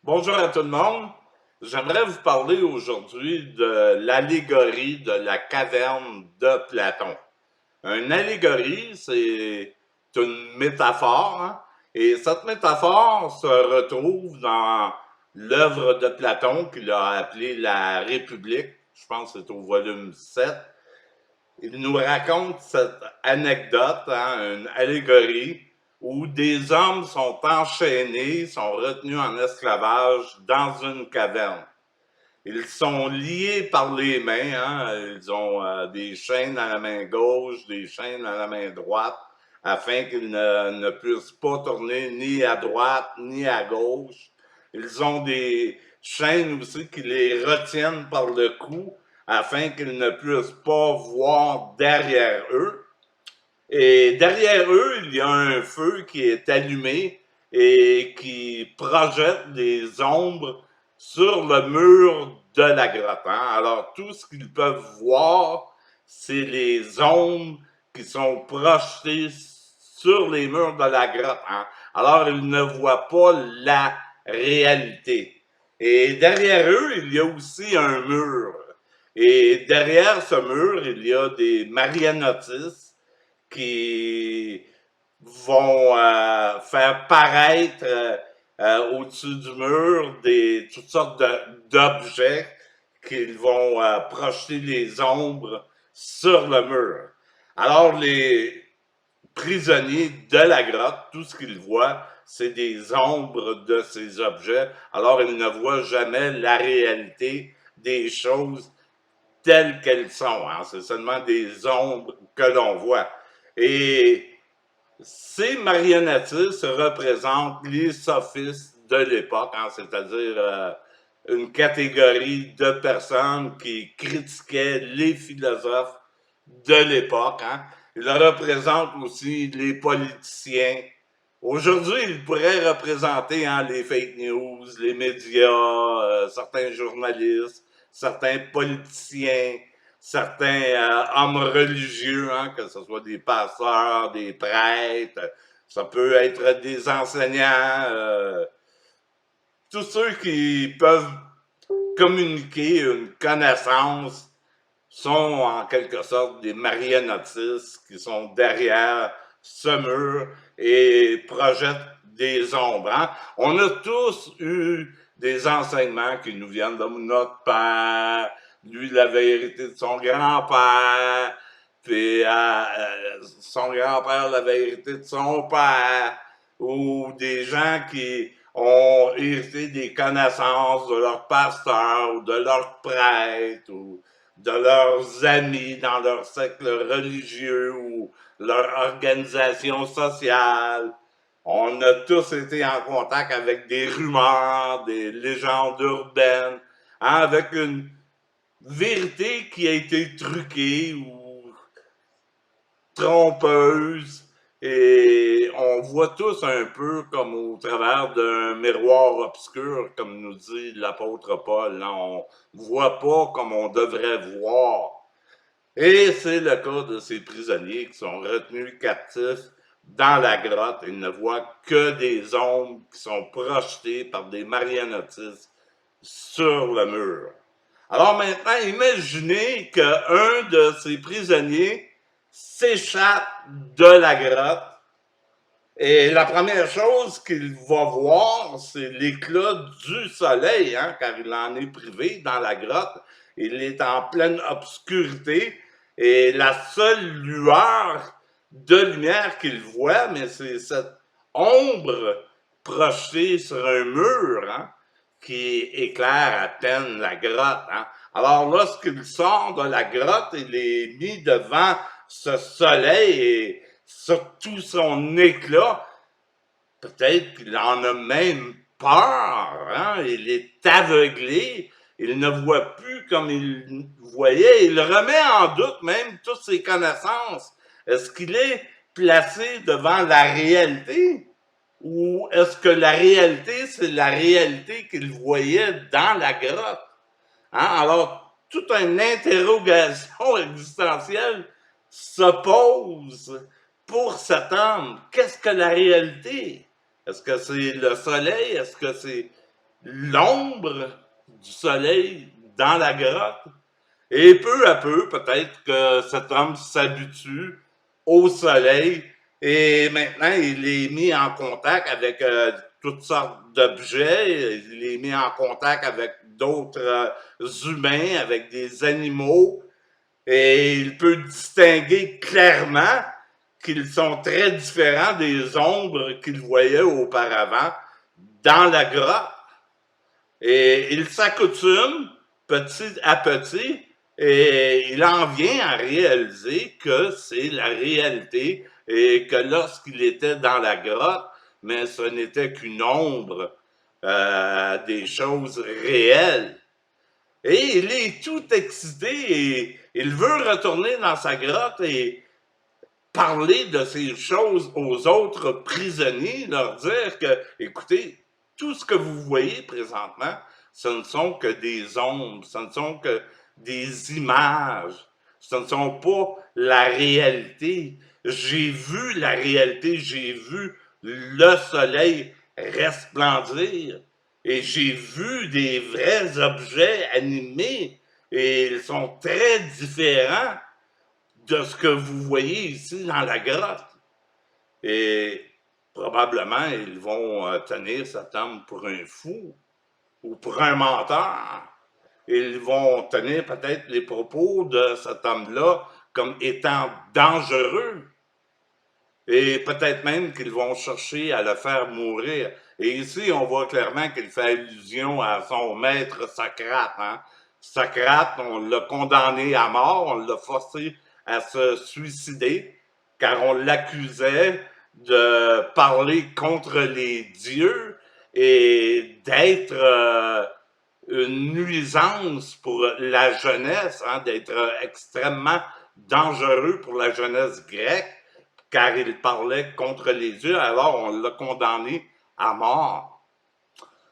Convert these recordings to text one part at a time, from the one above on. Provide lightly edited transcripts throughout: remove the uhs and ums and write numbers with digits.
Bonjour à tout le monde. J'aimerais vous parler aujourd'hui de l'allégorie de la caverne de Platon. Une allégorie, c'est une métaphore, hein, et cette métaphore se retrouve dans l'œuvre de Platon qu'il a appelée La République. Je pense que c'est au volume 7. Il nous raconte cette anecdote, hein, une allégorie, où des hommes sont enchaînés, sont retenus en esclavage dans une caverne. Ils sont liés par les mains, hein, ils ont des chaînes à la main gauche, des chaînes à la main droite, afin qu'ils ne puissent pas tourner ni à droite ni à gauche. Ils ont des chaînes aussi qui les retiennent par le cou, afin qu'ils ne puissent pas voir derrière eux. Et derrière eux, il y a un feu qui est allumé et qui projette des ombres sur le mur de la grotte. Hein. Alors, tout ce qu'ils peuvent voir, c'est les ombres qui sont projetées sur les murs de la grotte. Hein. Alors, ils ne voient pas la réalité. Et derrière eux, il y a aussi un mur. Et derrière ce mur, il y a des marionnettistes qui vont faire paraître au-dessus du mur toutes sortes d'objets qu'ils vont projeter les ombres sur le mur. Alors les prisonniers de la grotte, tout ce qu'ils voient, c'est des ombres de ces objets. Alors ils ne voient jamais la réalité des choses telles qu'elles sont. Hein. C'est seulement des ombres que l'on voit. Et ces marionnettistes représentent les sophistes de l'époque, hein, c'est-à-dire une catégorie de personnes qui critiquaient les philosophes de l'époque. Hein. Ils représentent aussi les politiciens. Aujourd'hui, ils pourraient représenter hein, les fake news, les médias, certains journalistes, certains politiciens, certains hommes religieux, hein, que ce soit des pasteurs, des prêtres, ça peut être des enseignants, tous ceux qui peuvent communiquer une connaissance sont en quelque sorte des marionnettistes qui sont derrière ce mur et projettent des ombres. Hein? On a tous eu des enseignements qui nous viennent de notre père, lui il avait hérité de son grand-père, puis son grand-père l'avait hérité de son père, ou des gens qui ont hérité des connaissances de leur pasteur ou de leur prêtre ou de leurs amis dans leur cercle religieux ou leur organisation sociale. On a tous été en contact avec des rumeurs, des légendes urbaines, hein, avec une vérité qui a été truquée ou trompeuse. Et on voit tous un peu comme au travers d'un miroir obscur, comme nous dit l'apôtre Paul. Là, on voit pas comme on devrait voir. Et c'est le cas de ces prisonniers qui sont retenus captifs dans la grotte. Ils ne voient que des ombres qui sont projetées par des marionnettistes sur le mur. Alors maintenant, imaginez qu'un de ces prisonniers s'échappe de la grotte et la première chose qu'il va voir, c'est l'éclat du soleil, hein, car il en est privé dans la grotte. Il est en pleine obscurité et la seule lueur de lumière qu'il voit, mais c'est cette ombre projetée sur un mur hein, qui éclaire à peine la grotte. Hein. Alors lorsqu'il sort de la grotte, il est mis devant ce soleil et sur tout son éclat, peut-être qu'il en a même peur, hein? Il est aveuglé, il ne voit plus comme il voyait, il remet en doute même toutes ses connaissances. Est-ce qu'il est placé devant la réalité? Ou est-ce que la réalité, c'est la réalité qu'il voyait dans la grotte? Hein? Alors, toute une interrogation existentielle se pose pour cet homme. Qu'est-ce que la réalité? Est-ce que c'est le soleil? Est-ce que c'est l'ombre du soleil dans la grotte. Et peu à peu, peut-être que cet homme s'habitue au soleil et maintenant il est mis en contact avec toutes sortes d'objets, il est mis en contact avec d'autres humains, avec des animaux et il peut distinguer clairement qu'ils sont très différents des ombres qu'il voyait auparavant dans la grotte. Et il s'accoutume petit à petit et il en vient à réaliser que c'est la réalité et que lorsqu'il était dans la grotte, mais ce n'était qu'une ombre des choses réelles. Et il est tout excité et il veut retourner dans sa grotte et parler de ces choses aux autres prisonniers, leur dire que, écoutez, tout ce que vous voyez présentement, ce ne sont que des ombres, ce ne sont que des images, ce ne sont pas la réalité. J'ai vu la réalité, j'ai vu le soleil resplendir et j'ai vu des vrais objets animés et ils sont très différents de ce que vous voyez ici dans la grotte. Et probablement, ils vont tenir cet homme pour un fou ou pour un menteur. Ils vont tenir peut-être les propos de cet homme-là comme étant dangereux. Et peut-être même qu'ils vont chercher à le faire mourir. Et ici, on voit clairement qu'il fait allusion à son maître Socrate. Hein? Socrate, on l'a condamné à mort, on l'a forcé à se suicider, car on l'accusait de parler contre les dieux et d'être une nuisance pour la jeunesse, hein, d'être extrêmement dangereux pour la jeunesse grecque, car il parlait contre les dieux, alors on l'a condamné à mort.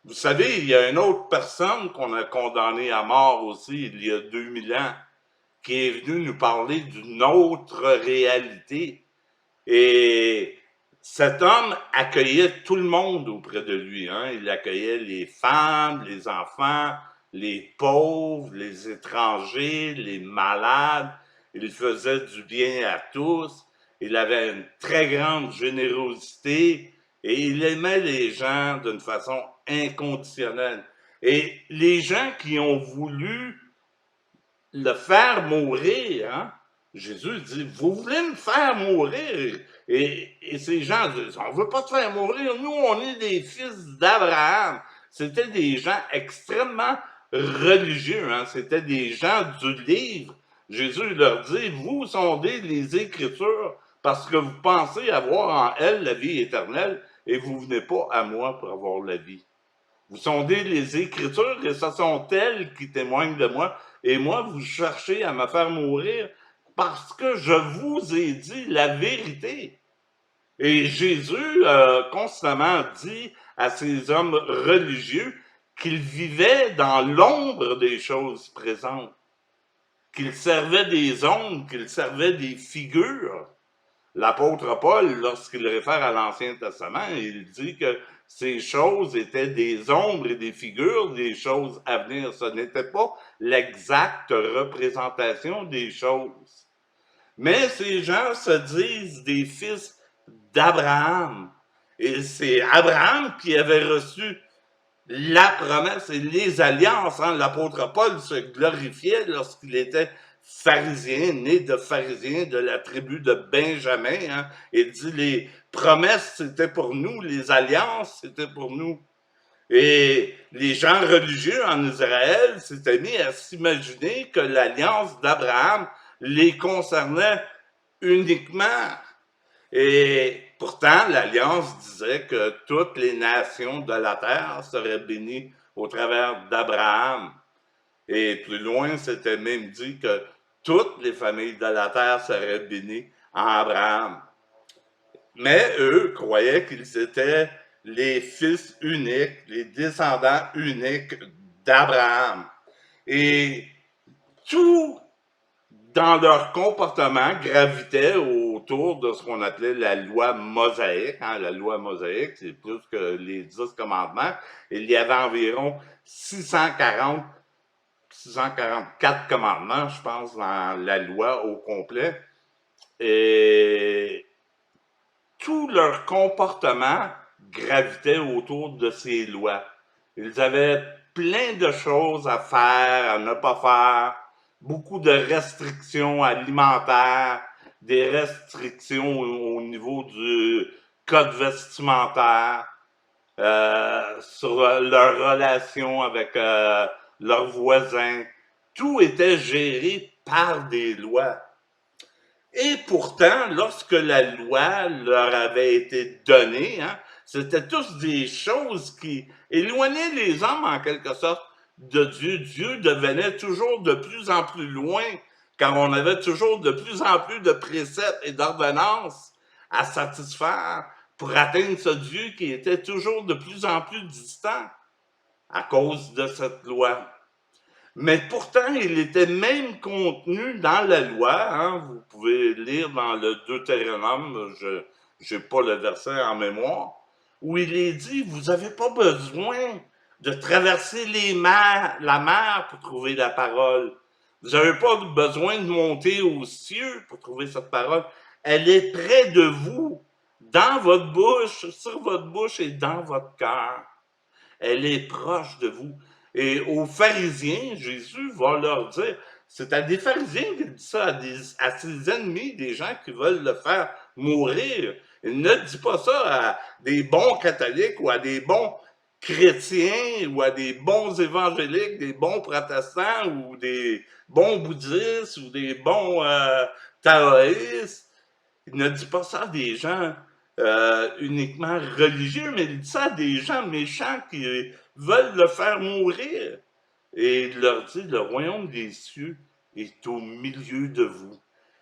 Vous savez, il y a une autre personne qu'on a condamnée à mort aussi il y a 2000 ans, qui est venue nous parler d'une autre réalité. Et cet homme accueillait tout le monde auprès de lui. Hein. Il accueillait les femmes, les enfants, les pauvres, les étrangers, les malades. Il faisait du bien à tous. Il avait une très grande générosité et il aimait les gens d'une façon inconditionnelle. Et les gens qui ont voulu le faire mourir, hein, Jésus dit, vous voulez me faire mourir? Et ces gens disent, on ne veut pas te faire mourir, nous on est des fils d'Abraham. C'était des gens extrêmement religieux, hein? C'était des gens du livre. Jésus leur dit, vous sondez les Écritures parce que vous pensez avoir en elles la vie éternelle et vous venez pas à moi pour avoir la vie. Vous sondez les Écritures et ce sont elles qui témoignent de moi. Et moi, vous cherchez à me faire mourir parce que je vous ai dit la vérité. Et Jésus constamment dit à ces hommes religieux qu'ils vivaient dans l'ombre des choses présentes, qu'ils servaient des ombres, qu'ils servaient des figures. L'apôtre Paul, lorsqu'il réfère à l'Ancien Testament, il dit que ces choses étaient des ombres et des figures des choses à venir. Ce n'était pas l'exacte représentation des choses. Mais ces gens se disent des fils d'Abraham. Et c'est Abraham qui avait reçu la promesse et les alliances. Hein. L'apôtre Paul se glorifiait lorsqu'il était pharisien, né de pharisien de la tribu de Benjamin. Hein. Il dit les promesses c'était pour nous, les alliances c'était pour nous. Et les gens religieux en Israël s'étaient mis à s'imaginer que l'alliance d'Abraham les concernait uniquement. Et pourtant, l'Alliance disait que toutes les nations de la terre seraient bénies au travers d'Abraham. Et plus loin, c'était même dit que toutes les familles de la terre seraient bénies en Abraham. Mais eux croyaient qu'ils étaient les fils uniques, les descendants uniques d'Abraham. Et tout dans leur comportement gravitait autour de ce qu'on appelait la loi mosaïque. Hein. La loi mosaïque, c'est plus que les 10 commandements. Il y avait environ 644 commandements, je pense, dans la loi au complet. Et tout leur comportement gravitait autour de ces lois. Ils avaient plein de choses à faire, à ne pas faire, beaucoup de restrictions alimentaires, des restrictions au niveau du code vestimentaire, sur leur relation avec leurs voisins. Tout était géré par des lois. Et pourtant, lorsque la loi leur avait été donnée, hein, c'était tous des choses qui éloignaient les hommes en quelque sorte de Dieu. Dieu devenait toujours de plus en plus loin, car on avait toujours de plus en plus de préceptes et d'ordonnances à satisfaire pour atteindre ce Dieu qui était toujours de plus en plus distant à cause de cette loi. Mais pourtant, il était même contenu dans la loi. Hein, vous pouvez lire dans le Deutéronome, je n'ai pas le verset en mémoire, où il est dit, vous n'avez pas besoin de traverser la mer pour trouver la parole. Vous n'avez pas besoin de monter aux cieux pour trouver cette parole. Elle est près de vous, dans votre bouche, sur votre bouche et dans votre cœur. Elle est proche de vous. Et aux pharisiens, Jésus va leur dire, c'est à des pharisiens qu'il dit ça, à ses ennemis, des gens qui veulent le faire mourir. Il ne dit pas ça à des bons catholiques ou à des bons chrétiens ou à des bons évangéliques, des bons protestants ou des bons bouddhistes ou des bons taoïstes. Il ne dit pas ça à des gens uniquement religieux, mais il dit ça à des gens méchants qui veulent le faire mourir. Et il leur dit, le royaume des cieux est au milieu de vous.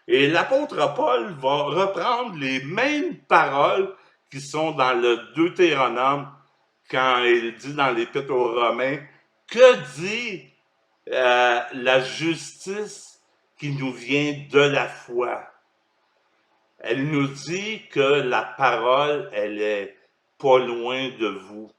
Et l'apôtre Paul va reprendre les mêmes paroles qui sont dans le Deutéronome quand il dit dans l'Épître aux Romains, que dit la justice qui nous vient de la foi? Elle nous dit que la parole, elle est pas loin de vous.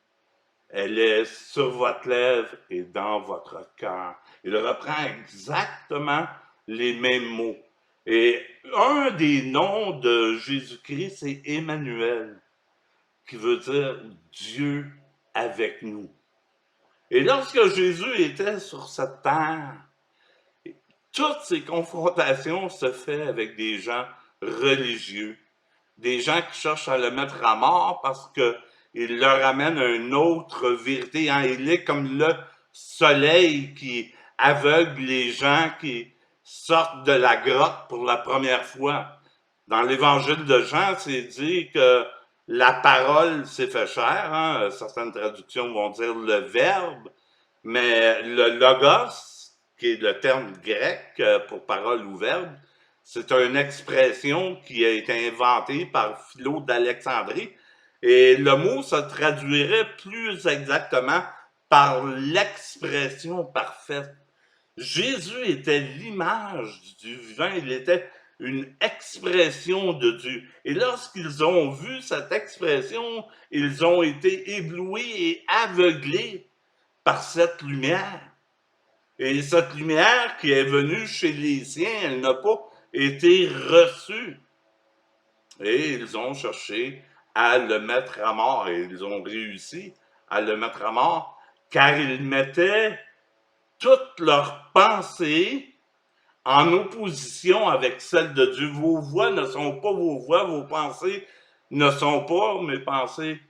Elle est sur votre lèvre et dans votre cœur. Il reprend exactement les mêmes mots. Et un des noms de Jésus-Christ, c'est Emmanuel, qui veut dire Dieu avec nous. Et lorsque Jésus était sur cette terre, toutes ces confrontations se font avec des gens religieux, des gens qui cherchent à le mettre à mort parce qu'il leur amène une autre vérité. Hein. Il est comme le soleil qui aveugle les gens qui sortent de la grotte pour la première fois. Dans l'évangile de Jean, c'est dit que la parole s'est fait chair. Hein. Certaines traductions vont dire le verbe, mais le logos, qui est le terme grec pour parole ou verbe, c'est une expression qui a été inventée par Philo d'Alexandrie. Et le mot se traduirait plus exactement par l'expression parfaite. Jésus était l'image du vivant, il était une expression de Dieu. Et lorsqu'ils ont vu cette expression, ils ont été éblouis et aveuglés par cette lumière. Et cette lumière qui est venue chez les siens, elle n'a pas été reçue. Et ils ont cherché à le mettre à mort. Et ils ont réussi à le mettre à mort, car ils mettaient toutes leurs pensées en opposition avec celles de Dieu. Vos voix ne sont pas vos voix, vos pensées ne sont pas mes pensées.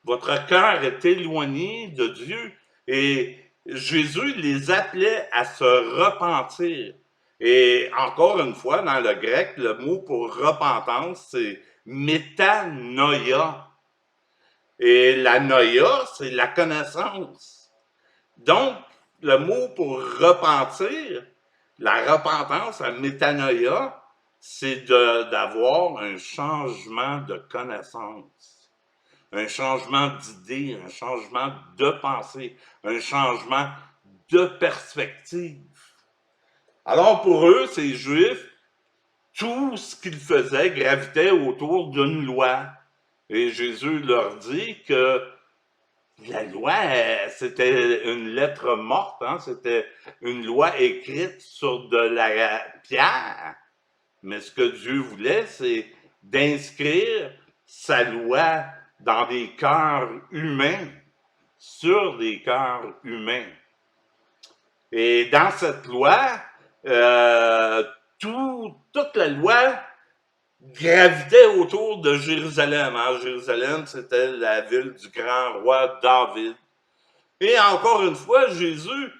Votre cœur est éloigné de Dieu. Et Jésus les appelait à se repentir. Et encore une fois, dans le grec, le mot pour repentance, c'est métanoïa. Et la noïa, c'est la connaissance. Donc, le mot pour repentir, la repentance, la métanoïa, c'est d'avoir un changement de connaissance, un changement d'idée, un changement de pensée, un changement de perspective. Alors pour eux, ces Juifs, tout ce qu'ils faisaient gravitait autour d'une loi. Et Jésus leur dit que la loi, c'était une lettre morte, hein? C'était une loi écrite sur de la pierre. Mais ce que Dieu voulait, c'est d'inscrire sa loi dans des cœurs humains, sur des cœurs humains. Et dans cette loi, toute la loi gravitait autour de Jérusalem. Hein? Jérusalem, c'était la ville du grand roi David. Et encore une fois, Jésus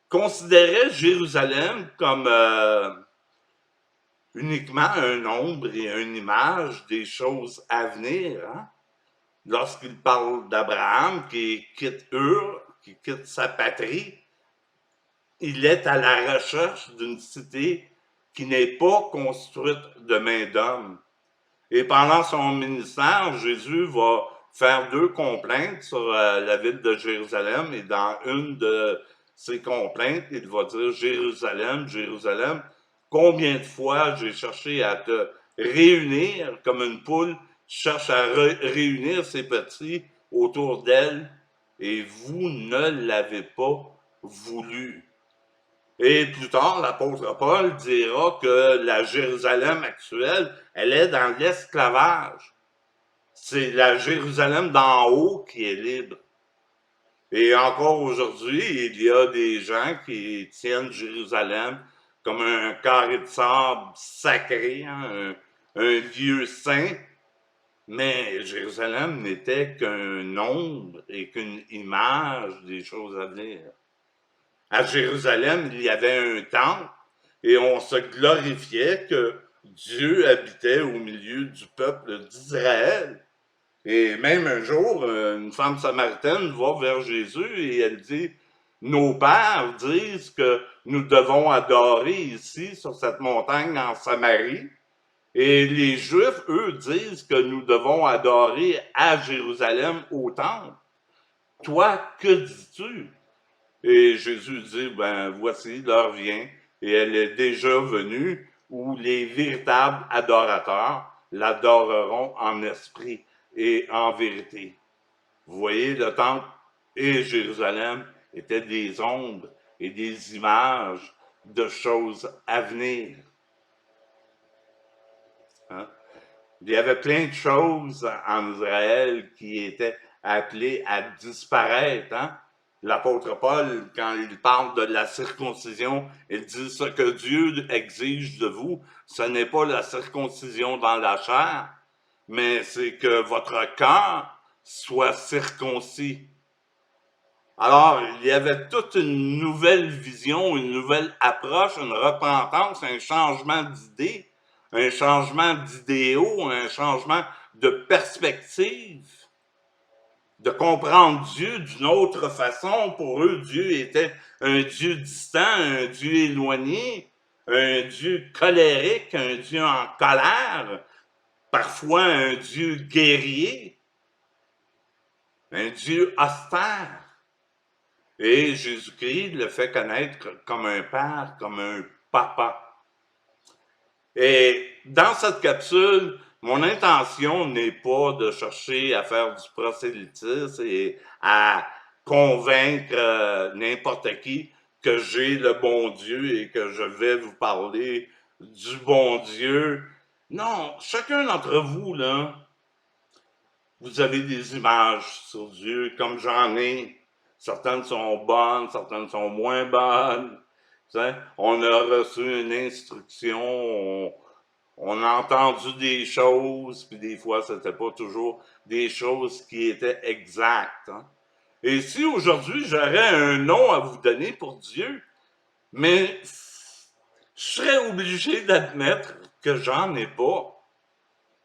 considérait Jérusalem comme uniquement un ombre et une image des choses à venir. Hein? Lorsqu'il parle d'Abraham qui quitte Ur, qui quitte sa patrie, il est à la recherche d'une cité qui n'est pas construite de main d'homme. Et pendant son ministère, Jésus va faire 2 complaintes sur la ville de Jérusalem. Et dans une de ces complaintes, il va dire « Jérusalem, Jérusalem, combien de fois j'ai cherché à te réunir comme une poule cherche à réunir ses petits autour d'elle, et vous ne l'avez pas voulu. » Et plus tard, l'apôtre Paul dira que la Jérusalem actuelle, elle est dans l'esclavage. C'est la Jérusalem d'en haut qui est libre. Et encore aujourd'hui, il y a des gens qui tiennent Jérusalem comme un carré de sable sacré, hein, un lieu saint. Mais Jérusalem n'était qu'un ombre et qu'une image des choses à venir. À Jérusalem, il y avait un temple et on se glorifiait que Dieu habitait au milieu du peuple d'Israël. Et même un jour, une femme samaritaine va vers Jésus et elle dit « Nos pères disent que nous devons adorer ici, sur cette montagne en Samarie, et les Juifs, eux, disent que nous devons adorer à Jérusalem au temple. Toi, que dis-tu? » Et Jésus dit, ben voici, l'heure vient, et elle est déjà venue, où les véritables adorateurs l'adoreront en esprit et en vérité. Vous voyez, le temple et Jérusalem étaient des ombres et des images de choses à venir. Hein? Il y avait plein de choses en Israël qui étaient appelées à disparaître. Hein? L'apôtre Paul, quand il parle de la circoncision, il dit « Ce que Dieu exige de vous, ce n'est pas la circoncision dans la chair, mais c'est que votre cœur soit circoncis. » Alors, il y avait toute une nouvelle vision, une nouvelle approche, une repentance, un changement d'idées, un changement d'idéaux, un changement de perspective, de comprendre Dieu d'une autre façon. Pour eux, Dieu était un Dieu distant, un Dieu éloigné, un Dieu colérique, un Dieu en colère, parfois un Dieu guerrier, un Dieu austère. Et Jésus-Christ le fait connaître comme un père, comme un papa. Et dans cette capsule, mon intention n'est pas de chercher à faire du prosélytisme et à convaincre n'importe qui que j'ai le bon Dieu et que je vais vous parler du bon Dieu. Non, chacun d'entre vous, là, vous avez des images sur Dieu, comme j'en ai. Certaines sont bonnes, certaines sont moins bonnes. On a reçu une instruction, on a entendu des choses, puis des fois, c'était pas toujours des choses qui étaient exactes. Hein? Et si aujourd'hui, j'aurais un nom à vous donner pour Dieu, mais je serais obligé d'admettre que j'en ai pas.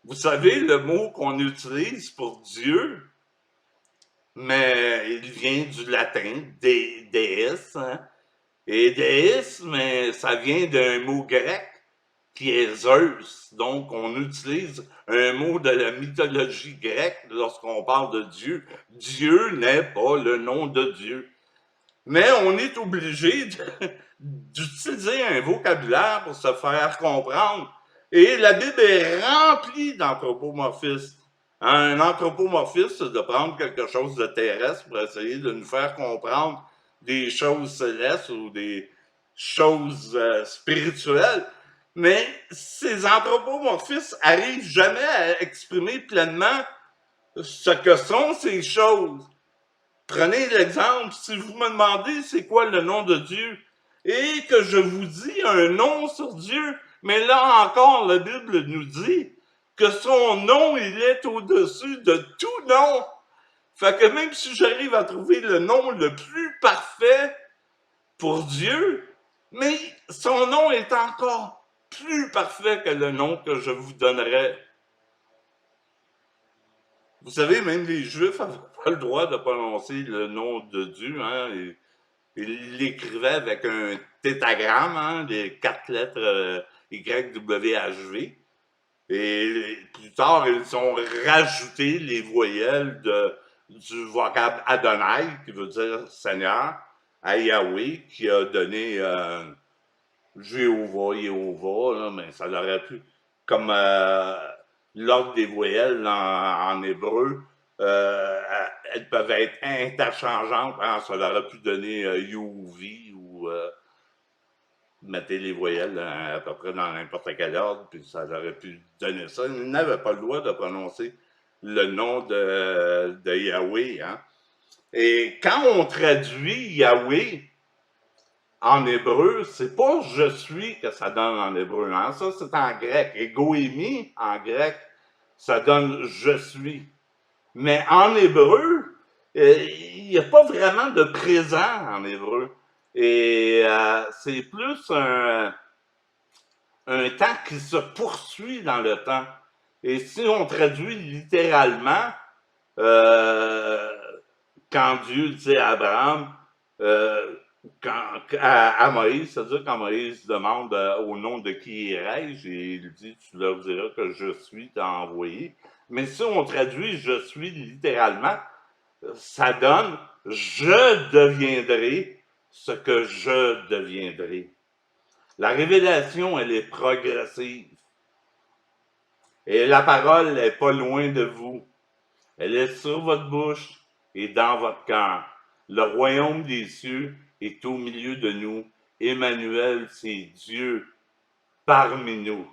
Vous savez, le mot qu'on utilise pour Dieu, mais il vient du latin, déis, hein? Et déis, mais ça vient d'un mot grec qui est Zeus. Donc, on utilise un mot de la mythologie grecque lorsqu'on parle de Dieu. Dieu n'est pas le nom de Dieu. Mais on est obligé d'utiliser un vocabulaire pour se faire comprendre. Et la Bible est remplie d'anthropomorphisme. Un anthropomorphisme, c'est de prendre quelque chose de terrestre pour essayer de nous faire comprendre des choses célestes ou des choses spirituelles. Mais ces anthropomorphismes arrivent jamais à exprimer pleinement ce que sont ces choses. Prenez l'exemple, si vous me demandez c'est quoi le nom de Dieu et que je vous dis un nom sur Dieu, mais là encore, la Bible nous dit que son nom, il est au-dessus de tout nom. Fait que même si j'arrive à trouver le nom le plus parfait pour Dieu, mais son nom est encore plus parfait que le nom que je vous donnerai. Vous savez, même les Juifs n'avaient pas le droit de prononcer le nom de Dieu. Hein, ils l'écrivaient avec un tétragramme, hein, les 4 lettres YWHV. Et plus tard, ils ont rajouté les voyelles du vocable Adonai, qui veut dire Seigneur, à Yahweh, qui a donné Jéhovah, là, mais ça l'aurait pu, comme l'ordre des voyelles en hébreu, elles peuvent être interchangeantes, hein, ça leur aurait pu donner Youvi ou mettez les voyelles à peu près dans n'importe quel ordre, puis ça aurait pu donner ça. Ils n'avaient pas le droit de prononcer le nom de Yahweh. Hein. Et quand on traduit Yahweh en hébreu, c'est pas je suis que ça donne en hébreu. Hein. Ça, c'est en grec. Et goémie, en grec, ça donne je suis. Mais en hébreu, il n'y a pas vraiment de présent en hébreu. Et c'est plus un temps qui se poursuit dans le temps. Et si on traduit littéralement, quand Dieu dit à Abraham, à Moïse, c'est-à-dire quand Moïse demande au nom de qui irai-je, et il dit, tu leur diras que je suis t'a envoyé. Mais si on traduit je suis littéralement, ça donne je deviendrai ce que je deviendrai. La révélation, elle est progressive. Et la parole n'est pas loin de vous. Elle est sur votre bouche et dans votre cœur. Le royaume des cieux est au milieu de nous. Emmanuel, c'est Dieu parmi nous.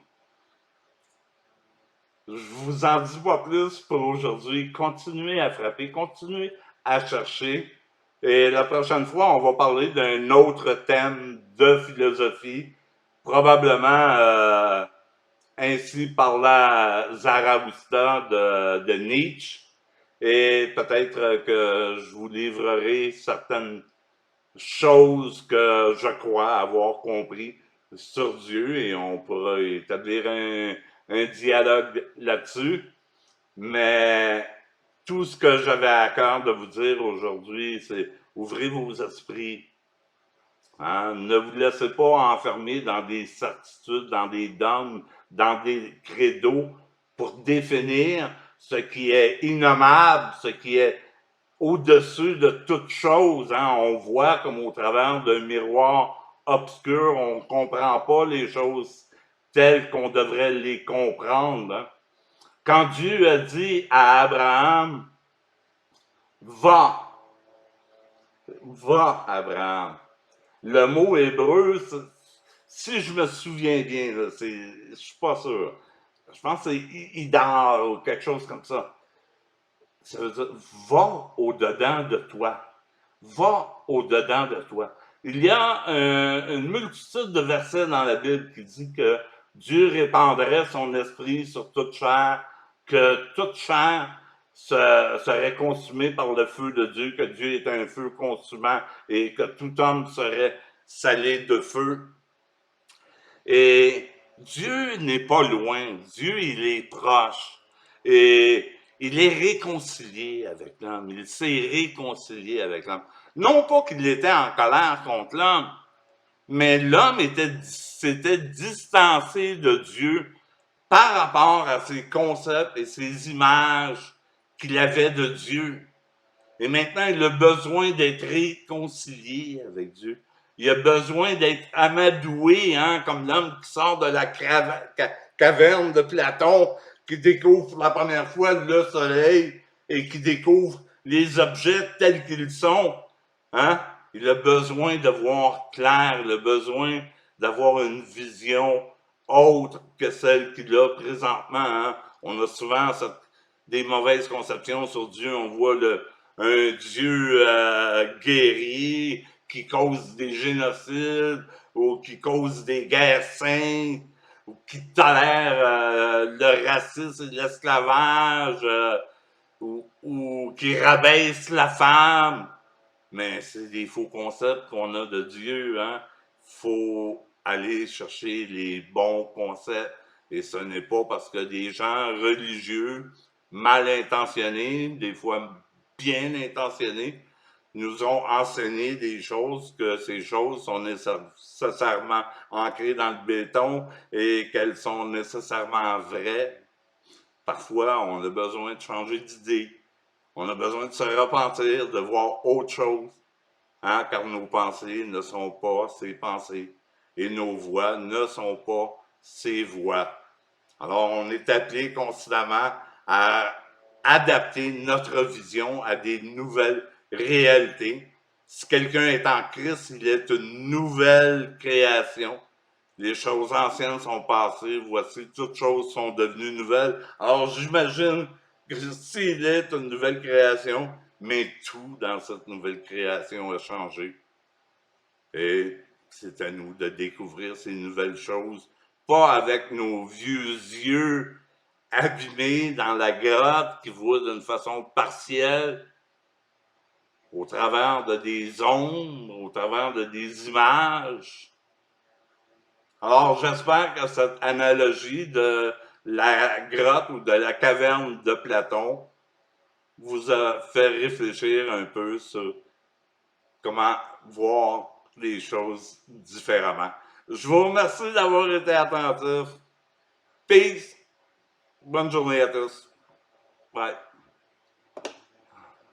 Je vous en dis pas plus pour aujourd'hui. Continuez à frapper, continuez à chercher. Et la prochaine fois, on va parler d'un autre thème de philosophie, probablement ainsi par la Zarathustra de Nietzsche. Et peut-être que je vous livrerai certaines choses que je crois avoir compris sur Dieu et on pourra établir un dialogue là-dessus. Mais tout ce que j'avais à cœur de vous dire aujourd'hui, c'est ouvrez vos esprits. Hein? Ne vous laissez pas enfermer dans des certitudes, dans des dogmes, dans des credos pour définir ce qui est innommable, ce qui est au-dessus de toute chose. Hein? On voit comme au travers d'un miroir obscur, on ne comprend pas les choses telles qu'on devrait les comprendre. Hein? Quand Dieu a dit à Abraham, va Abraham. Le mot hébreu, si je me souviens bien, je suis pas sûr. Je pense que c'est idar ou quelque chose comme ça. Ça veut dire, va au-dedans de toi. Va au-dedans de toi. Il y a une multitude de versets dans la Bible qui dit que Dieu répandrait son esprit sur toute chair, que toute chair serait consumée par le feu de Dieu, que Dieu est un feu consumant et que tout homme serait salé de feu. Et Dieu n'est pas loin. Dieu, il est proche. Et il est réconcilié avec l'homme. Il s'est réconcilié avec l'homme. Non pas qu'il était en colère contre l'homme, mais l'homme s'était distancé de Dieu par rapport à ses concepts et ses images qu'il avait de Dieu. Et maintenant, il a besoin d'être réconcilié avec Dieu. Il a besoin d'être amadoué, hein, comme l'homme qui sort de la caverne de Platon qui découvre pour la première fois le soleil et qui découvre les objets tels qu'ils sont. Hein? Il a besoin de voir clair, il a besoin d'avoir une vision autre que celle qu'il a présentement. Hein? On a souvent des mauvaises conceptions sur Dieu. On voit un Dieu guerrier qui cause des génocides ou qui cause des guerres saintes ou qui tolère le racisme et l'esclavage ou qui rabaisse la femme. Mais c'est des faux concepts qu'on a de Dieu. Hein? Faut aller chercher les bons concepts. Et ce n'est pas parce que des gens religieux, mal intentionnés, des fois bien intentionnés, nous ont enseigné des choses, que ces choses sont nécessairement ancrées dans le béton et qu'elles sont nécessairement vraies. Parfois, on a besoin de changer d'idée. On a besoin de se repentir, de voir autre chose. Hein, car nos pensées ne sont pas ses pensées et nos voix ne sont pas ses voix. Alors, on est appelé constamment à adapter notre vision à des nouvelles réalités. Si quelqu'un est en Christ, il est une nouvelle création. Les choses anciennes sont passées, voici, toutes choses sont devenues nouvelles. Alors, j'imagine que s'il est une nouvelle création, mais tout dans cette nouvelle création a changé. Et c'est à nous de découvrir ces nouvelles choses, pas avec nos vieux yeux abîmés dans la grotte qui voient d'une façon partielle, au travers de des ombres, au travers de des images. Alors, j'espère que cette analogie de la grotte ou de la caverne de Platon vous a fait réfléchir un peu sur comment voir les choses différemment. Je vous remercie d'avoir été attentif. Peace. Bonne journée à tous. Bye.